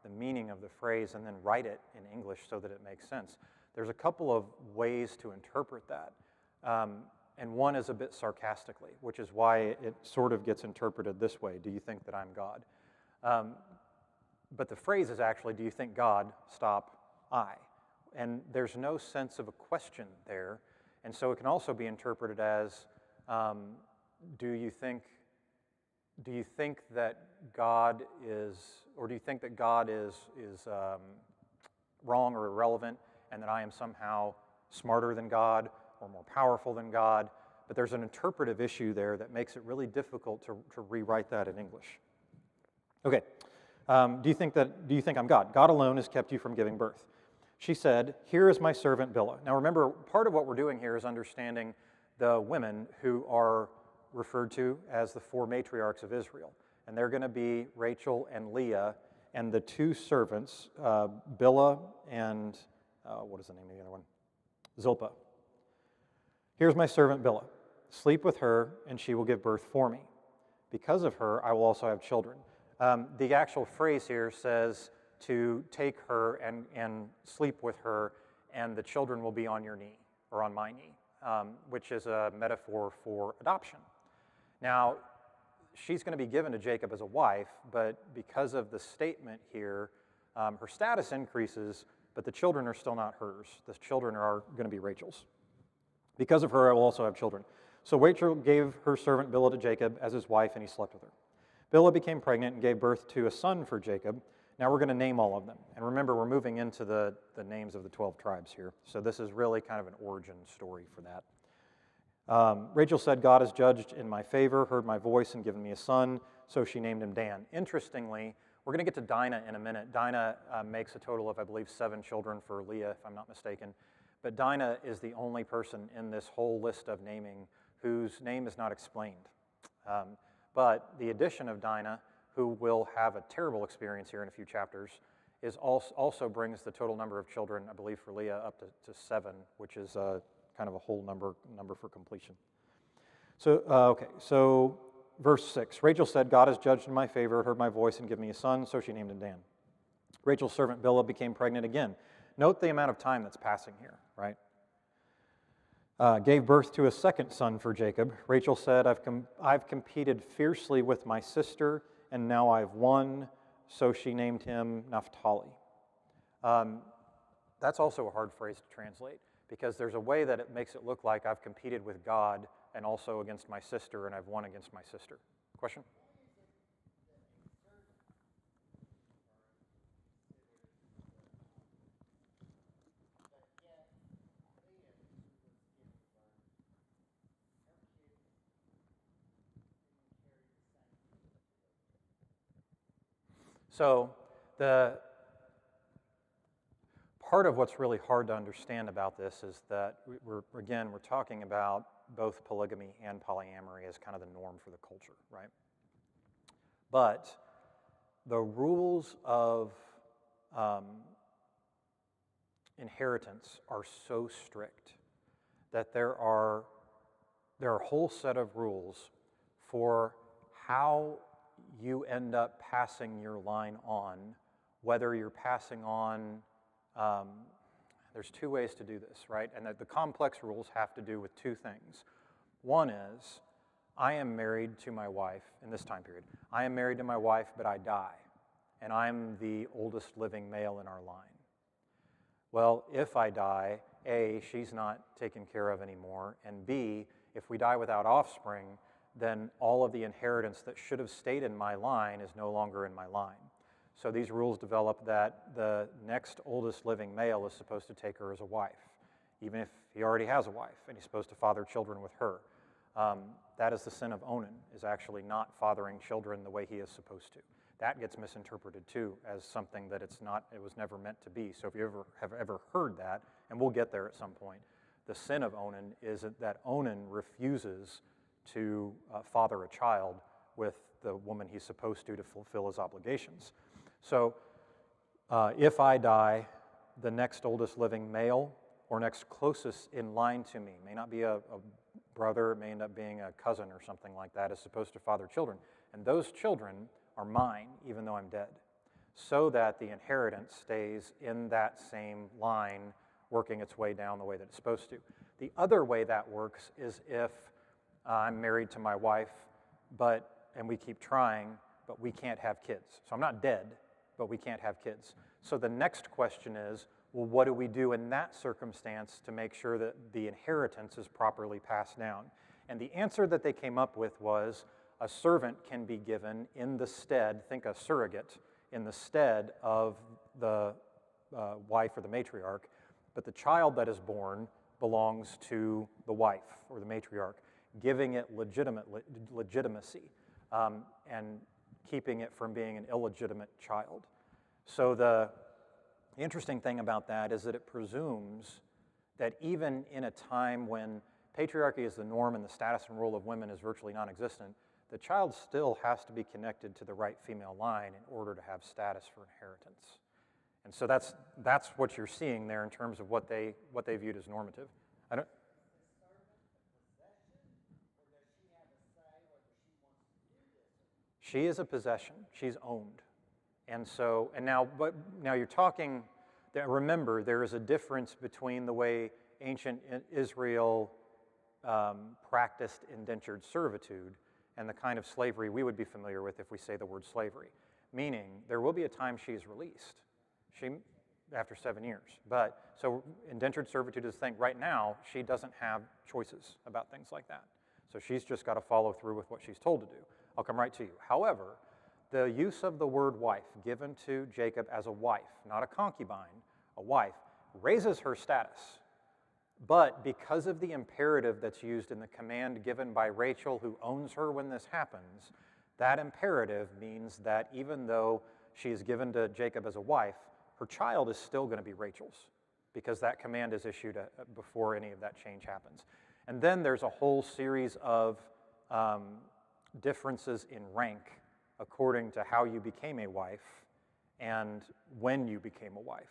the meaning of the phrase and then write it in English so that it makes sense, there's a couple of ways to interpret that. And one is a bit sarcastically, which is why it sort of gets interpreted this way: do you think that I'm God? But the phrase is actually, do you think God, stop, I? And there's no sense of a question there. And so it can also be interpreted as, do you think that God is, or do you think that God is wrong or irrelevant, and that I am somehow smarter than God or more powerful than God? But there's an interpretive issue there that makes it really difficult to rewrite that in English. Okay, do you think I'm God? God alone has kept you from giving birth. She said, here is my servant Bilhah. Now remember, part of what we're doing here is understanding the women who are referred to as the four matriarchs of Israel. And they're going to be Rachel and Leah, and the two servants, Bilhah and, what is the name of the other one? Zilpa. Here's my servant Bilhah. Sleep with her, and she will give birth for me. Because of her, I will also have children. The actual phrase here says to take her and sleep with her, and the children will be on your knee, or on my knee, which is a metaphor for adoption. Now, she's going to be given to Jacob as a wife, but because of the statement here, her status increases, but the children are still not hers. The children are going to be Rachel's. Because of her, I will also have children. So Rachel gave her servant Bilhah to Jacob as his wife, and he slept with her. Bilhah became pregnant and gave birth to a son for Jacob. Now we're going to name all of them. And remember, we're moving into the names of the 12 tribes here. So this is really kind of an origin story for that. Rachel said, God has judged in my favor, heard my voice, and given me a son. So she named him Dan. Interestingly, we're going to get to Dinah in a minute. Dinah makes a total of, I believe, 7 children for Leah, if I'm not mistaken. But Dinah is the only person in this whole list of naming whose name is not explained. But the addition of Dinah, who will have a terrible experience here in a few chapters, is also brings the total number of children, I believe, for Leah up to 7, which is kind of a whole number for completion. So verse 6, Rachel said, God has judged in my favor, heard my voice, and given me a son, so she named him Dan. Rachel's servant Bilhah became pregnant again. Note the amount of time that's passing here, right? Gave birth to a second son for Jacob. Rachel said, I've competed fiercely with my sister, and now I've won, so she named him Naphtali. That's also a hard phrase to translate, because there's a way that it makes it look like I've competed with God and also against my sister, and I've won against my sister. Question? So the part of what's really hard to understand about this is that we're talking about both polygamy and polyamory as kind of the norm for the culture, right? But the rules of inheritance are so strict that there are a whole set of rules for how you end up passing your line on, whether you're passing on, there's 2 ways to do this, right? And the complex rules have to do with 2 things. One is, I am married to my wife in this time period. I am married to my wife, but I die, and I'm the oldest living male in our line. Well, if I die, A, she's not taken care of anymore, and B, if we die without offspring, then all of the inheritance that should have stayed in my line is no longer in my line. So these rules develop that the next oldest living male is supposed to take her as a wife, even if he already has a wife, and he's supposed to father children with her. That is the sin of Onan, is actually not fathering children the way he is supposed to. That gets misinterpreted too as something that it was never meant to be. So if you have ever heard that, and we'll get there at some point, the sin of Onan is that Onan refuses to father a child with the woman he's supposed to fulfill his obligations. So if I die, the next oldest living male or next closest in line to me, may not be a brother, it may end up being a cousin or something like that, is supposed to father children. And those children are mine, even though I'm dead, so that the inheritance stays in that same line, working its way down the way that it's supposed to. The other way that works is if I'm married to my wife, and we keep trying, but we can't have kids. So I'm not dead, but we can't have kids. So the next question is, well, what do we do in that circumstance to make sure that the inheritance is properly passed down? And the answer that they came up with was a servant can be given in the stead, think a surrogate, in the stead of the wife or the matriarch, but the child that is born belongs to the wife or the matriarch, giving it legitimacy and keeping it from being an illegitimate child. So the interesting thing about that is that it presumes that even in a time when patriarchy is the norm and the status and role of women is virtually non-existent, the child still has to be connected to the right female line in order to have status for inheritance. And so that's what you're seeing there in terms of what they viewed as normative. She is a possession. She's owned. And so, now you're talking, remember, there is a difference between the way ancient Israel practiced indentured servitude and the kind of slavery we would be familiar with if we say the word slavery. Meaning, there will be a time she's released, after 7 years. But, so indentured servitude is the thing. Right now, she doesn't have choices about things like that. So she's just got to follow through with what she's told to do. I'll come right to you. However, the use of the word wife given to Jacob as a wife, not a concubine, a wife, raises her status. But because of the imperative that's used in the command given by Rachel, who owns her when this happens, that imperative means that even though she is given to Jacob as a wife, her child is still going to be Rachel's, because that command is issued before any of that change happens. And then there's a whole series of differences in rank according to how you became a wife and when you became a wife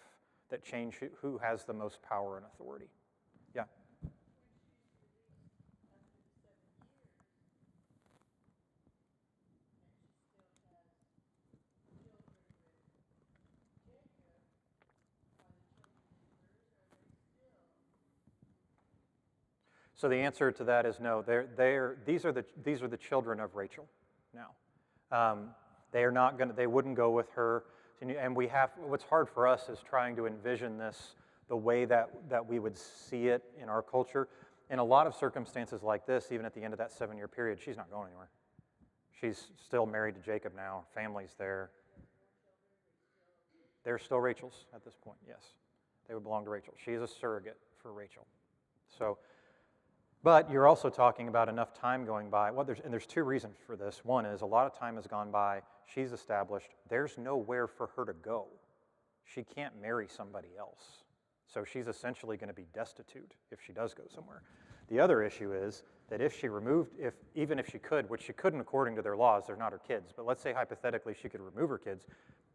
that change who has the most power and authority. Yeah? So the answer to that is no. These are the children of Rachel now. They are not going to. They wouldn't go with her. And we have. What's hard for us is trying to envision this the way that we would see it in our culture. In a lot of circumstances like this, even at the end of that 7-year period, she's not going anywhere. She's still married to Jacob now. Family's there. They're still Rachel's at this point. Yes, they would belong to Rachel. She is a surrogate for Rachel. So. But you're also talking about enough time going by. Well, there's two reasons for this. One is a lot of time has gone by. She's established. There's nowhere for her to go. She can't marry somebody else. So she's essentially going to be destitute if she does go somewhere. The other issue is that even if she could, which she couldn't according to their laws, they're not her kids, but let's say hypothetically she could remove her kids,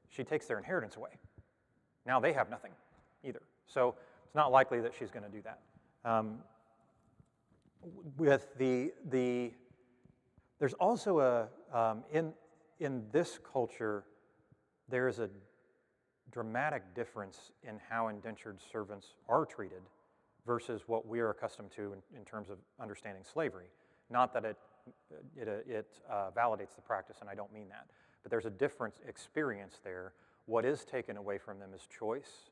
she takes their inheritance away. Now they have nothing either. So it's not likely that she's going to do that. There's also in this culture, there is a dramatic difference in how indentured servants are treated versus what we are accustomed to in terms of understanding slavery. Not that it validates the practice, and I don't mean that, but there's a different experience there. What is taken away from them is choice,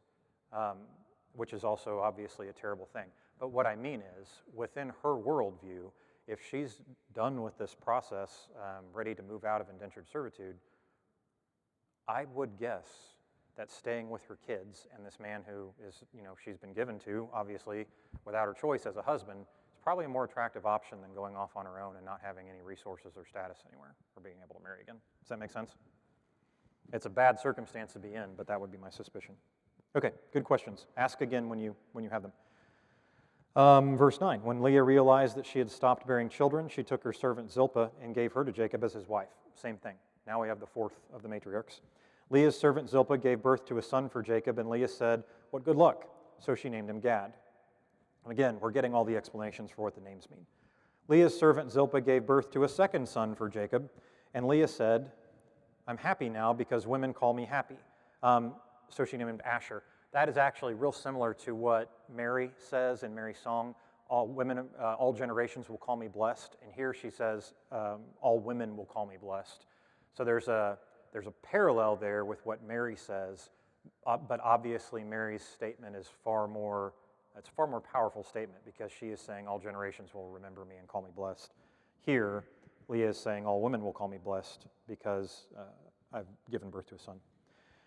which is also obviously a terrible thing. But what I mean is, within her worldview, if she's done with this process, ready to move out of indentured servitude, I would guess that staying with her kids and this man who is, she's been given to, obviously, without her choice as a husband, is probably a more attractive option than going off on her own and not having any resources or status anywhere or being able to marry again. Does that make sense? It's a bad circumstance to be in, but that would be my suspicion. Okay, good questions. Ask again when you have them. Verse 9, when Leah realized that she had stopped bearing children, she took her servant Zilpa and gave her to Jacob as his wife. Same thing. Now we have the fourth of the matriarchs. Leah's servant Zilpa gave birth to a son for Jacob, and Leah said, "What good luck." So she named him Gad. And again, we're getting all the explanations for what the names mean. Leah's servant Zilpa gave birth to a second son for Jacob, and Leah said, I'm happy now because women call me happy. So she named him Asher. That is actually real similar to what Mary says in Mary's song, all generations will call me blessed. And here she says, all women will call me blessed. So there's a parallel there with what Mary says, but obviously Mary's statement is it's a far more powerful statement because she is saying all generations will remember me and call me blessed. Here, Leah is saying all women will call me blessed because I've given birth to a son.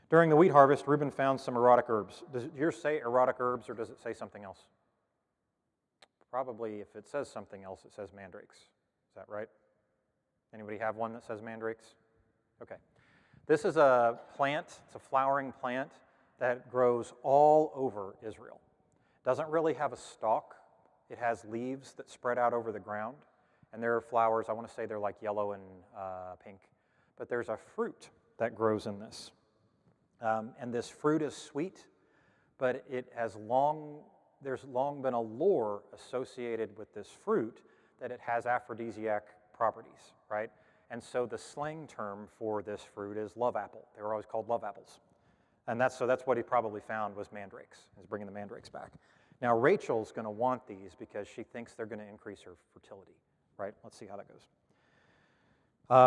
During the wheat harvest, Reuben found some erotic herbs. Does yours say erotic herbs or does it say something else? Probably if it says something else, it says mandrakes. Is that right? Anybody have one that says mandrakes? Okay. This is a plant, it's a flowering plant that grows all over Israel. Doesn't really have a stalk. It has leaves that spread out over the ground. And there are flowers, I want to say they're like yellow and pink. But there's a fruit that grows in this. And this fruit is sweet, but there's long been a lore associated with this fruit that it has aphrodisiac properties, right? And so the slang term for this fruit is love apple. They were always called love apples. And that's what he probably found was mandrakes. He's bringing the mandrakes back. Now Rachel's going to want these because she thinks they're going to increase her fertility, right? Let's see how that goes.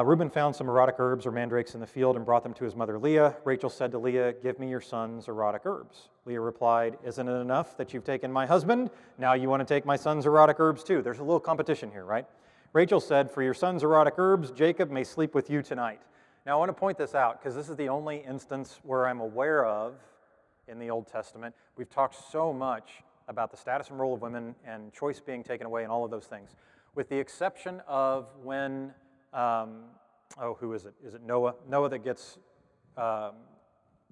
Reuben found some erotic herbs or mandrakes in the field and brought them to his mother Leah. Rachel said to Leah, give me your son's erotic herbs. Leah replied, isn't it enough that you've taken my husband? Now you want to take my son's erotic herbs too. There's a little competition here, right? Rachel said, for your son's erotic herbs, Jacob may sleep with you tonight. Now I want to point this out because this is the only instance where I'm aware of in the Old Testament. We've talked so much about the status and role of women and choice being taken away and all of those things. With the exception of when, who is it? Is it Noah? Noah that gets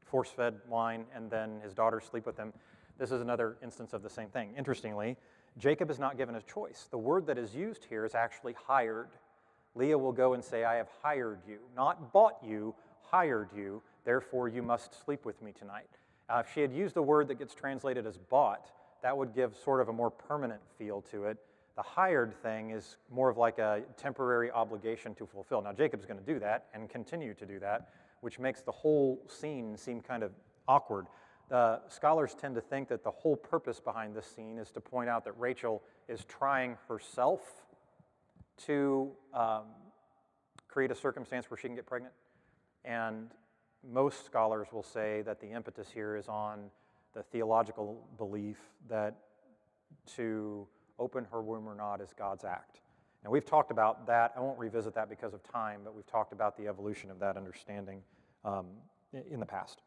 force-fed wine and then his daughters sleep with him. This is another instance of the same thing. Interestingly, Jacob is not given a choice. The word that is used here is actually hired. Leah will go and say, I have hired you. Not bought you, hired you. Therefore, you must sleep with me tonight. If she had used a word that gets translated as bought, that would give sort of a more permanent feel to it. The hired thing is more of like a temporary obligation to fulfill. Now, Jacob's going to do that and continue to do that, which makes the whole scene seem kind of awkward. Scholars tend to think that the whole purpose behind this scene is to point out that Rachel is trying herself to create a circumstance where she can get pregnant. And most scholars will say that the impetus here is on the theological belief that to open her womb or not is God's act. And we've talked about that. I won't revisit that because of time, but we've talked about the evolution of that understanding in the past.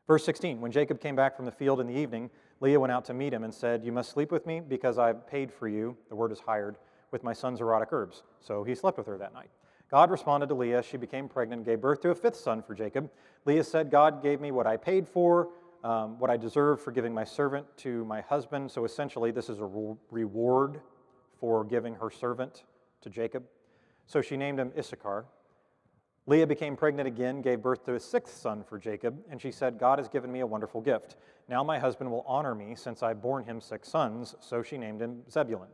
Verse 16, when Jacob came back from the field in the evening, Leah went out to meet him and said, you must sleep with me because I've paid for you, the word is hired, with my son's erotic herbs. So he slept with her that night. God responded to Leah. She became pregnant and gave birth to a fifth son for Jacob. Leah said, God gave me what I paid for, what I deserved for giving my servant to my husband. So essentially, this is a reward for giving her servant to Jacob. So she named him Issachar. Leah became pregnant again, gave birth to a sixth son for Jacob, and she said, God has given me a wonderful gift. Now my husband will honor me since I've borne him 6 sons, so she named him Zebulun.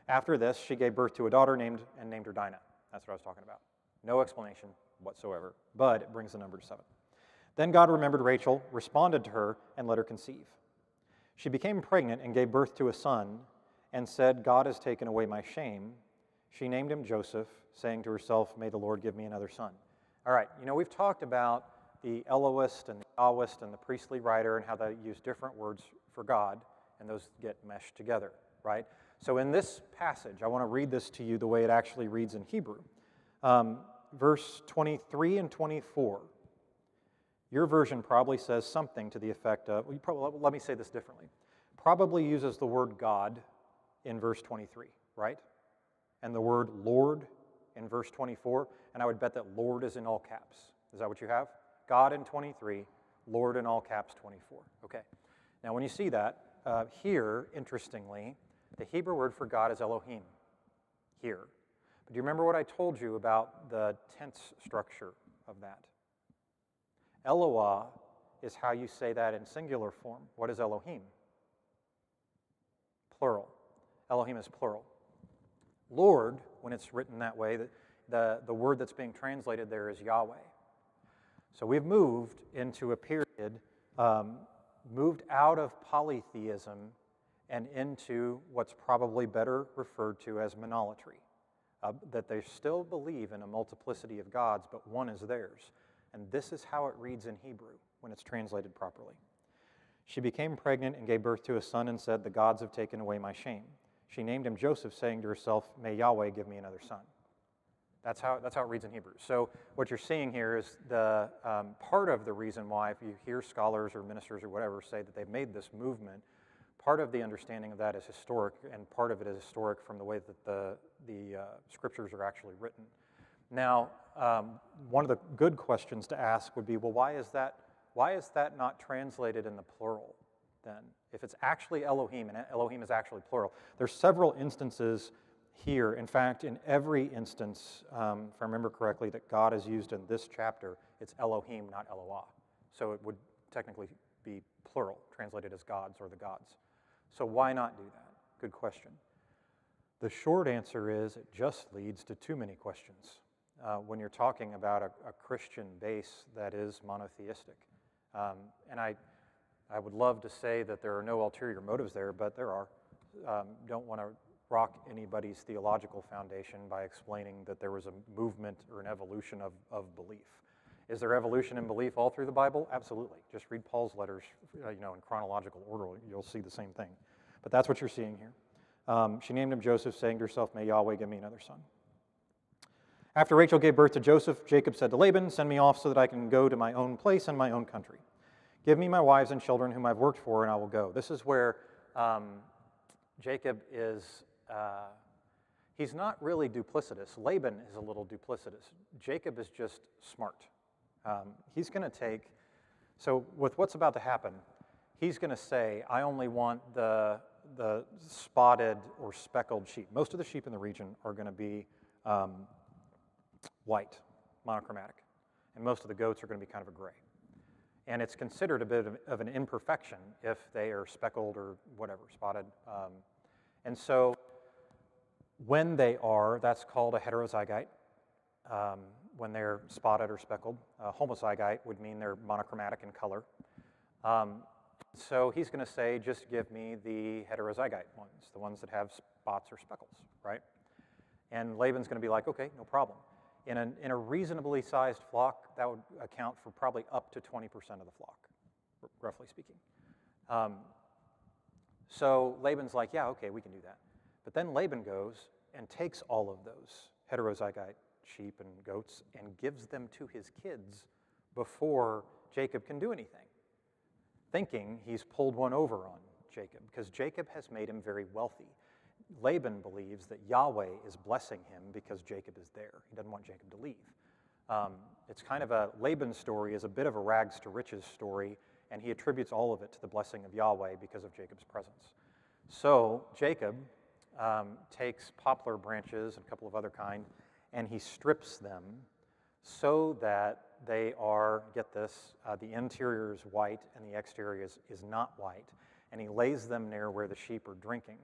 After this, she gave birth to a daughter named her Dinah. That's what I was talking about. No explanation whatsoever, but it brings the number to 7. Then God remembered Rachel, responded to her, and let her conceive. She became pregnant and gave birth to a son, and said, God has taken away my shame. She named him Joseph, saying to herself, may the Lord give me another son. All right, we've talked about the Elohist and the Yahwist and the priestly writer and how they use different words for God, and those get meshed together, right? So in this passage, I want to read this to you the way it actually reads in Hebrew. Verse 23 and 24. Your version probably says something to the effect of, let me say this differently. Probably uses the word God in verse 23, right? And the word Lord in verse 24, and I would bet that Lord is in all caps. Is that what you have? God in 23, Lord in all caps 24. Okay. Now when you see that, here, interestingly, the Hebrew word for God is Elohim, here. But do you remember what I told you about the tense structure of that? Eloah is how you say that in singular form. What is Elohim? Plural. Elohim is plural. Lord, when it's written that way, the word that's being translated there is Yahweh. So we've moved into a period, moved out of polytheism and into what's probably better referred to as monolatry, that they still believe in a multiplicity of gods, but one is theirs. And this is how it reads in Hebrew when it's translated properly. She became pregnant and gave birth to a son and said, "The gods have taken away my shame." She named him Joseph, saying to herself, "May Yahweh give me another son." That's how it reads in Hebrew. So what you're seeing here is the part of the reason why, if you hear scholars or ministers or whatever say that they've made this movement, part of the understanding of that is historic, and part of it is historic from the way that the scriptures are actually written. Now, one of the good questions to ask would be, well, why is that not translated in the plural then? If it's actually Elohim, and Elohim is actually plural, there's several instances here. In fact, in every instance, if I remember correctly, that God is used in this chapter, it's Elohim, not Eloah. So it would technically be plural, translated as gods or the gods. So why not do that? Good question. The short answer is it just leads to too many questions when you're talking about a Christian base that is monotheistic. And I would love to say that there are no ulterior motives there, but there are. Don't want to rock anybody's theological foundation by explaining that there was a movement or an evolution of belief. Is there evolution in belief all through the Bible? Absolutely. Just read Paul's letters, in chronological order. You'll see the same thing. But that's what you're seeing here. She named him Joseph, saying to herself, "May Yahweh give me another son." After Rachel gave birth to Joseph, Jacob said to Laban, "Send me off so that I can go to my own place and my own country. Give me my wives and children whom I've worked for, and I will go." This is where Jacob is, he's not really duplicitous. Laban is a little duplicitous. Jacob is just smart. He's going to take, so with what's about to happen, he's going to say, "I only want the spotted or speckled sheep." Most of the sheep in the region are going to be white, monochromatic, and most of the goats are going to be kind of a gray. And it's considered a bit of an imperfection if they are speckled or whatever, spotted. And so when they are, that's called a heterozygote. When they're spotted or speckled. Homozygote would mean they're monochromatic in color. So he's going to say, just give me the heterozygote ones, the ones that have spots or speckles, right? And Laban's going to be like, okay, no problem. In a reasonably sized flock, that would account for probably up to 20% of the flock, roughly speaking. So Laban's like, yeah, okay, we can do that. But then Laban goes and takes all of those heterozygote sheep and goats and gives them to his kids before Jacob can do anything, thinking he's pulled one over on Jacob, because Jacob has made him very wealthy. Laban believes that Yahweh is blessing him because Jacob is there. He doesn't want Jacob to leave. It's kind of Laban's story is a bit of a rags to riches story, and he attributes all of it to the blessing of Yahweh because of Jacob's presence. So Jacob takes poplar branches and a couple of other kind, and he strips them so that they are, get this, the interior is white and the exterior is not white, and he lays them near where the sheep are drinking,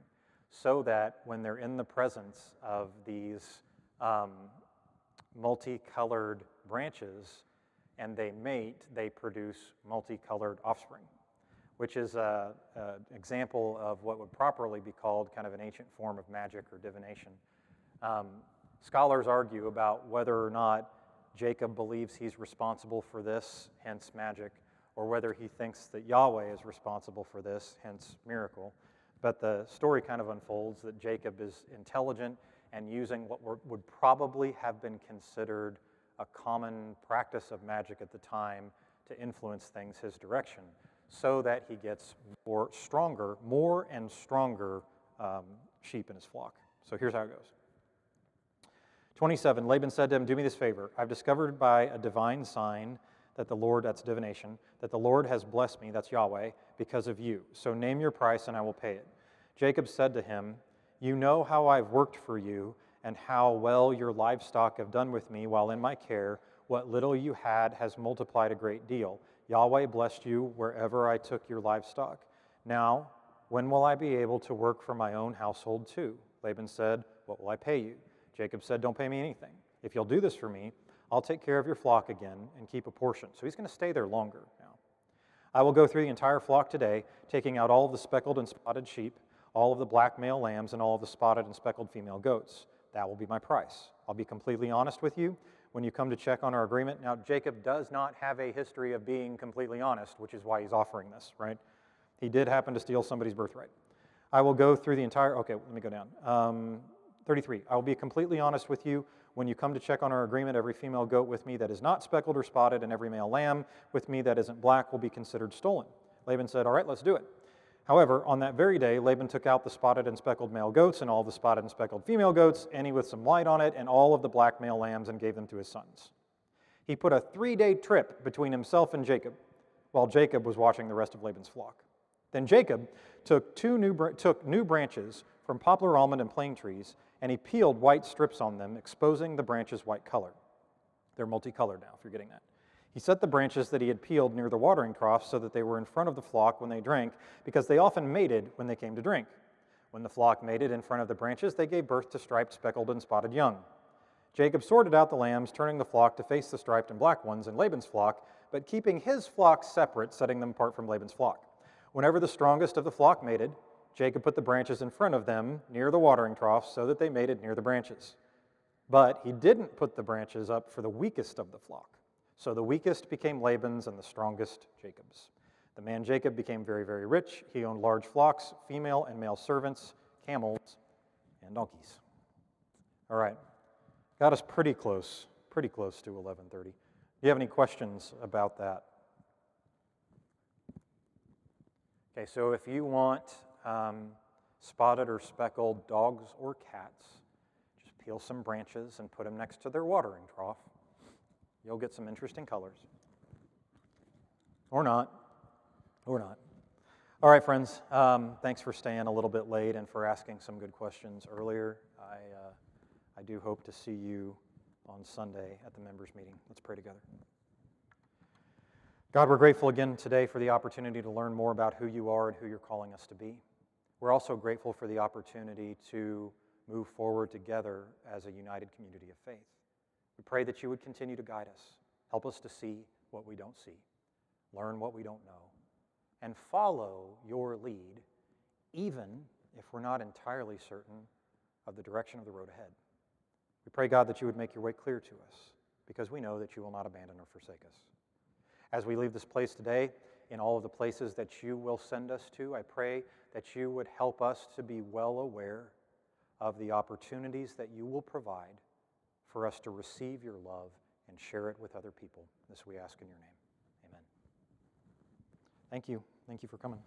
so that when they're in the presence of these multicolored branches and they mate, they produce multicolored offspring, which is an example of what would properly be called kind of an ancient form of magic or divination. Scholars argue about whether or not Jacob believes he's responsible for this, hence magic, or whether he thinks that Yahweh is responsible for this, hence miracle. But the story kind of unfolds that Jacob is intelligent and using what would probably have been considered a common practice of magic at the time to influence things his direction, so that he gets more and stronger sheep in his flock. So here's how it goes. 27, Laban said to him, "Do me this favor. I've discovered by a divine sign that the Lord," that's divination, "that the Lord has blessed me," that's Yahweh, "because of you. So name your price and I will pay it." Jacob said to him, "You know how I've worked for you and how well your livestock have done with me while in my care. What little you had has multiplied a great deal. Yahweh blessed you wherever I took your livestock. Now, when will I be able to work for my own household too?" Laban said, what will I pay you? Jacob said, don't pay me anything. If you'll do this for me, I'll take care of your flock again and keep a portion. So he's going to stay there longer now. I will go through the entire flock today, taking out all of the speckled and spotted sheep, all of the black male lambs, and all of the spotted and speckled female goats. That will be my price. I'll be completely honest with you when you come to check on our agreement. Now, Jacob does not have a history of being completely honest, which is why he's offering this, right? He did happen to steal somebody's birthright. I will go through the entire, okay, let me go down. 33, I will be completely honest with you. When you come to check on our agreement, every female goat with me that is not speckled or spotted and every male lamb with me that isn't black will be considered stolen. Laban said, all right, let's do it. However, on that very day, Laban took out the spotted and speckled male goats and all the spotted and speckled female goats, any with some white on it, and all of the black male lambs, and gave them to his sons. He put a 3-day trip between himself and Jacob, while Jacob was watching the rest of Laban's flock. Then Jacob took new branches from poplar, almond, and plane trees, and he peeled white strips on them, exposing the branches' white color. They're multicolored now, if you're getting that. He set the branches that he had peeled near the watering troughs so that they were in front of the flock when they drank, because they often mated when they came to drink. When the flock mated in front of the branches, they gave birth to striped, speckled, and spotted young. Jacob sorted out the lambs, turning the flock to face the striped and black ones in Laban's flock, but keeping his flock separate, setting them apart from Laban's flock. Whenever the strongest of the flock mated, Jacob put the branches in front of them near the watering troughs so that they mated near the branches. But he didn't put the branches up for the weakest of the flock. So the weakest became Laban's and the strongest Jacob's. The man Jacob became very, very rich. He owned large flocks, female and male servants, camels, and donkeys. All right, got us pretty close to 11:30. Do you have any questions about that? Okay, so if you want spotted or speckled dogs or cats, just peel some branches and put them next to their watering trough. You'll get some interesting colors. Or not. Or not. All right, friends. Thanks for staying a little bit late and for asking some good questions earlier. I do hope to see you on Sunday at the members' meeting. Let's pray together. God, we're grateful again today for the opportunity to learn more about who you are and who you're calling us to be. We're also grateful for the opportunity to move forward together as a united community of faith. We pray that you would continue to guide us, help us to see what we don't see, learn what we don't know, and follow your lead, even if we're not entirely certain of the direction of the road ahead. We pray, God, that you would make your way clear to us, because we know that you will not abandon or forsake us. As we leave this place today, in all of the places that you will send us to, I pray that you would help us to be well aware of the opportunities that you will provide for us to receive your love and share it with other people. This we ask in your name. Amen. Thank you. Thank you for coming.